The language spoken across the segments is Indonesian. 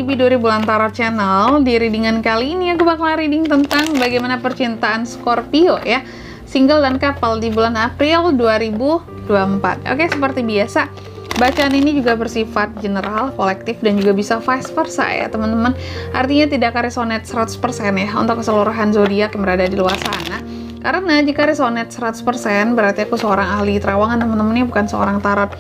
Biduri Bulan Tarot Channel. Di readingan kali ini aku bakal reading tentang bagaimana percintaan Scorpio ya, single dan couple di bulan April 2024. Oke, seperti biasa, bacaan ini juga bersifat general, kolektif, dan juga bisa vice versa ya teman-teman. Artinya tidak resonate 100% ya untuk keseluruhan zodiak yang berada di luar sana. Karena jika resonate 100% berarti aku seorang ahli terawangan teman-teman, bukan seorang tarot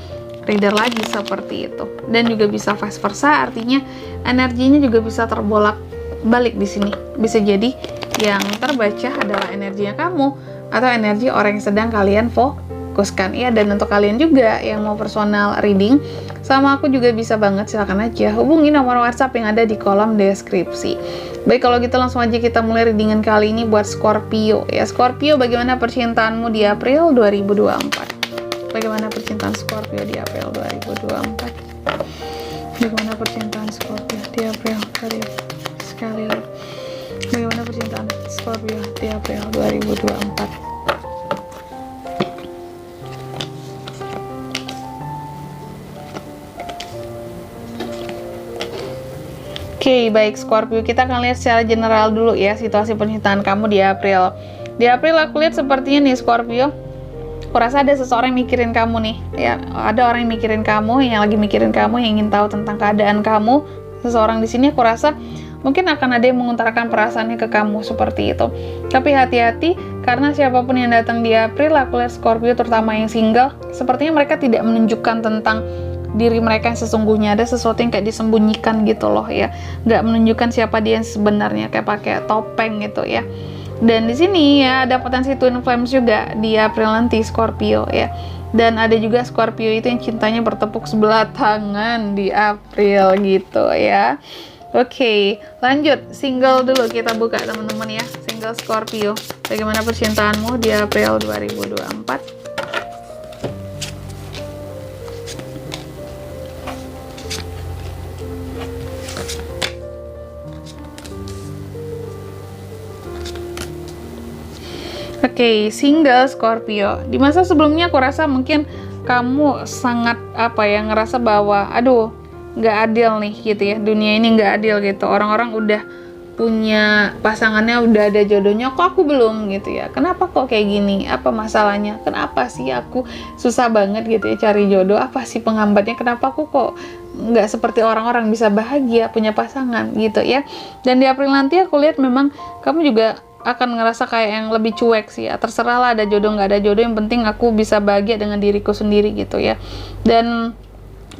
reader lagi seperti itu. Dan juga bisa vice versa, artinya energinya juga bisa terbolak balik di sini. Bisa jadi yang terbaca adalah energinya kamu atau energi orang yang sedang kalian fokuskan ya. Dan untuk kalian juga yang mau personal reading sama aku juga bisa banget, silakan aja hubungi nomor WhatsApp yang ada di kolom deskripsi. Baik, kalau gitu langsung aja kita mulai readingan kali ini buat Scorpio ya. Scorpio, bagaimana percintaanmu di April 2024? Bagaimana percintaan Scorpio di April 2024? Bagaimana percintaan Scorpio di April sekali lagi? Bagaimana percintaan Scorpio di April 2024? Oke, baik Scorpio, kita akan lihat secara general dulu ya situasi percintaan kamu di April. Di April aku lihat sepertinya nih Scorpio, aku rasa ada seseorang yang mikirin kamu nih ya. Ada orang yang mikirin kamu, yang lagi mikirin kamu, yang ingin tahu tentang keadaan kamu. Seseorang di sini aku rasa mungkin akan ada yang mengutarakan perasaannya ke kamu seperti itu. Tapi hati-hati, karena siapapun yang datang di April, aku lihat Scorpio terutama yang single, sepertinya mereka tidak menunjukkan tentang diri mereka yang sesungguhnya. Ada sesuatu yang kayak disembunyikan gitu loh ya, nggak menunjukkan siapa dia yang sebenarnya, kayak pakai topeng gitu ya. Dan di sini ya ada potensi twin flames juga di April nanti Scorpio ya. Dan ada juga Scorpio itu yang cintanya bertepuk sebelah tangan di April gitu ya. Oke, lanjut single dulu kita buka teman-teman ya. Single Scorpio, bagaimana percintaanmu di April 2024? Oke, single Scorpio. Di masa sebelumnya aku rasa mungkin kamu sangat ngerasa bahwa aduh, nggak adil nih gitu ya. Dunia ini nggak adil gitu. Orang-orang udah punya pasangannya, udah ada jodohnya, kok aku belum gitu ya. Kenapa kok kayak gini? Apa masalahnya? Kenapa sih aku susah banget gitu ya cari jodoh? Apa sih penghambatnya? Kenapa aku kok nggak seperti orang-orang bisa bahagia punya pasangan gitu ya. Dan di April nanti aku lihat memang kamu juga akan ngerasa kayak yang lebih cuek sih ya. Terserah lah ada jodoh nggak ada jodoh, yang penting aku bisa bahagia dengan diriku sendiri gitu ya. Dan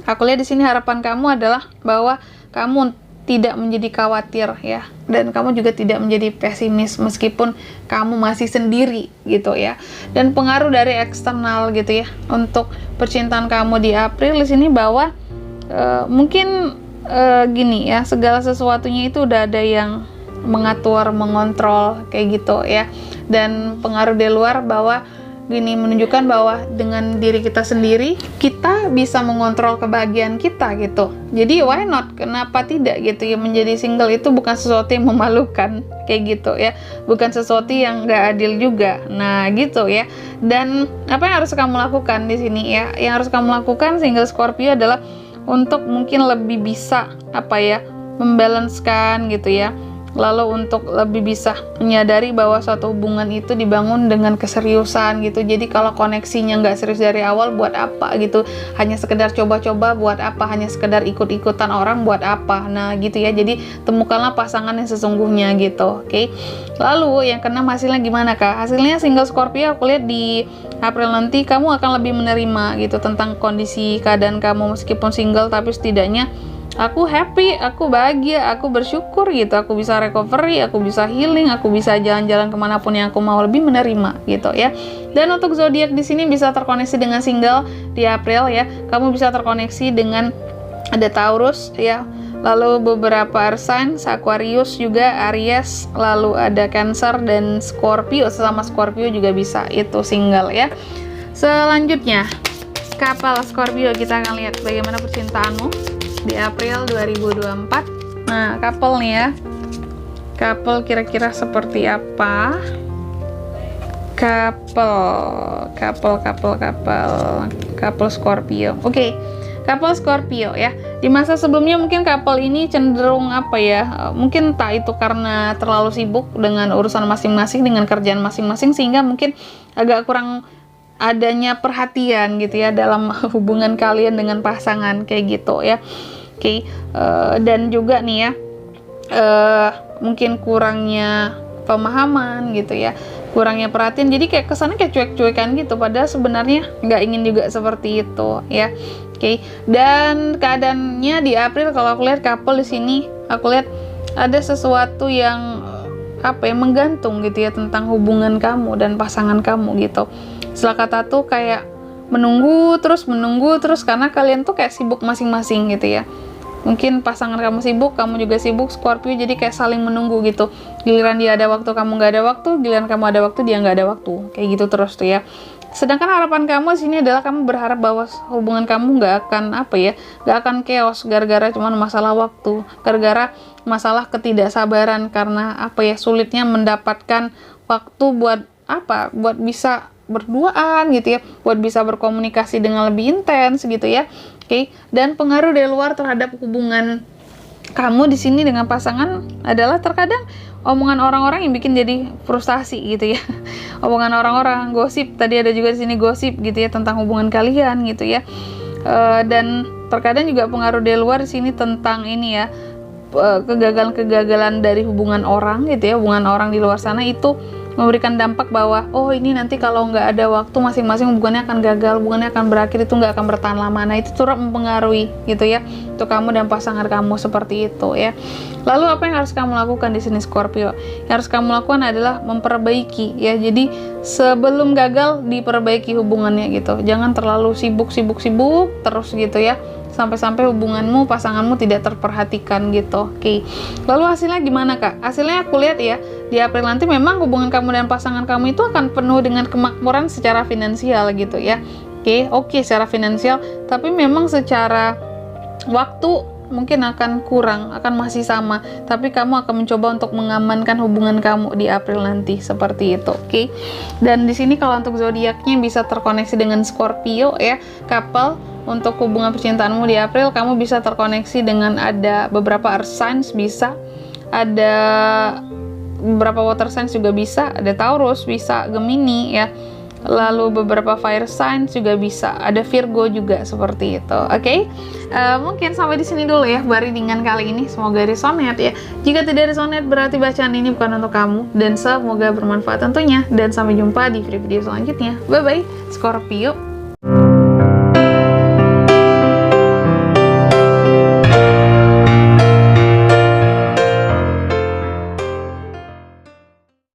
aku lihat di sini harapan kamu adalah bahwa kamu tidak menjadi khawatir ya, dan kamu juga tidak menjadi pesimis meskipun kamu masih sendiri gitu ya. Dan pengaruh dari eksternal gitu ya untuk percintaan kamu di April di sini bahwa mungkin gini ya, segala sesuatunya itu udah ada yang mengatur, mengontrol kayak gitu ya. Dan pengaruh dari luar bahwa gini, menunjukkan bahwa dengan diri kita sendiri kita bisa mengontrol kebahagiaan kita gitu. Jadi why not, kenapa tidak gitu ya. Menjadi single itu bukan sesuatu yang memalukan kayak gitu ya, bukan sesuatu yang gak adil juga. Nah gitu ya. Dan apa yang harus kamu lakukan di sini ya, yang harus kamu lakukan single Scorpio adalah untuk mungkin lebih bisa membalancekan gitu ya. Lalu untuk lebih bisa menyadari bahwa suatu hubungan itu dibangun dengan keseriusan gitu. Jadi kalau koneksinya nggak serius dari awal, buat apa gitu. Hanya sekedar coba-coba, buat apa. Hanya sekedar ikut-ikutan orang, buat apa. Nah gitu ya, jadi temukanlah pasangan yang sesungguhnya gitu. Oke. Lalu yang keenam, hasilnya gimana kak? Hasilnya single Scorpio aku lihat di April nanti kamu akan lebih menerima gitu tentang kondisi keadaan kamu meskipun single, tapi setidaknya aku happy, aku bahagia, aku bersyukur gitu. Aku bisa recovery, aku bisa healing, aku bisa jalan-jalan kemanapun yang aku mau, lebih menerima gitu ya. Dan untuk zodiak di sini bisa terkoneksi dengan single di April ya. Kamu bisa terkoneksi dengan ada Taurus ya. Lalu beberapa earth sign, Aquarius juga, Aries, lalu ada Cancer dan Scorpio. Sesama Scorpio juga bisa itu single ya. Selanjutnya, couple Scorpio, kita akan lihat bagaimana percintaanmu di April 2024. Nah, couple nih ya. Couple kira-kira seperti apa? Couple Scorpio. Oke. Couple Scorpio ya. Di masa sebelumnya mungkin couple ini cenderung apa ya? Mungkin entah itu karena terlalu sibuk dengan urusan masing-masing, dengan kerjaan masing-masing, sehingga mungkin agak kurang adanya perhatian gitu ya dalam hubungan kalian dengan pasangan kayak gitu ya. Oke, dan juga nih ya, mungkin kurangnya pemahaman gitu ya, kurangnya perhatian, jadi kayak kesannya kayak cuek-cuekan gitu, padahal sebenarnya nggak ingin juga seperti itu ya. Oke, dan keadaannya di April kalau aku lihat couple di sini, aku lihat ada sesuatu yang apa ya, menggantung gitu ya tentang hubungan kamu dan pasangan kamu gitu. Istilah kata tuh kayak menunggu terus karena kalian tuh kayak sibuk masing-masing gitu ya. Mungkin pasangan kamu sibuk, kamu juga sibuk, Scorpio, jadi kayak saling menunggu gitu. Giliran dia ada waktu, kamu nggak ada waktu, giliran kamu ada waktu, dia nggak ada waktu, kayak gitu terus tuh ya. Sedangkan harapan kamu di sini adalah kamu berharap bahwa hubungan kamu nggak akan apa ya, nggak akan chaos gara-gara cuman masalah waktu, gara-gara masalah ketidaksabaran karena apa ya, sulitnya mendapatkan waktu buat apa, buat bisa berduaan gitu ya, buat bisa berkomunikasi dengan lebih intens gitu ya. Oke, dan pengaruh dari luar terhadap hubungan kamu di sini dengan pasangan adalah terkadang omongan orang-orang yang bikin jadi frustasi gitu ya. Omongan orang-orang, gosip, tadi ada juga di sini gosip gitu ya tentang hubungan kalian gitu ya. Dan terkadang juga pengaruh dari luar di sini tentang ini ya, kegagalan-kegagalan dari hubungan orang gitu ya, hubungan orang di luar sana itu memberikan dampak bahwa oh ini nanti kalau nggak ada waktu masing-masing hubungannya akan gagal, hubungannya akan berakhir, itu nggak akan bertahan lama. Nah itu turut mempengaruhi gitu ya untuk kamu dan pasangan kamu seperti itu ya. Lalu apa yang harus kamu lakukan di sini Scorpio? Yang harus kamu lakukan adalah memperbaiki ya. Jadi sebelum gagal diperbaiki hubungannya gitu. Jangan terlalu sibuk terus gitu ya, sampai-sampai hubunganmu, pasanganmu tidak terperhatikan gitu. Oke. Lalu hasilnya gimana Kak? Hasilnya aku lihat ya, di April nanti memang hubungan kamu dan pasangan kamu itu akan penuh dengan kemakmuran secara finansial gitu ya. Oke, secara finansial, tapi memang secara waktu mungkin akan kurang, akan masih sama, tapi kamu akan mencoba untuk mengamankan hubungan kamu di April nanti seperti itu. Oke. Dan di sini kalau untuk zodiaknya bisa terkoneksi dengan Scorpio ya, couple. Untuk hubungan percintaanmu di April, kamu bisa terkoneksi dengan ada beberapa earth signs, bisa ada beberapa water signs juga bisa, ada Taurus, bisa Gemini ya, lalu beberapa fire signs juga bisa, ada Virgo juga seperti itu. Oke. Mungkin sampai di sini dulu ya readingan kali ini, semoga resonate ya. Jika tidak resonate berarti bacaan ini bukan untuk kamu, dan semoga bermanfaat tentunya, dan sampai jumpa di video selanjutnya. Bye bye Scorpio.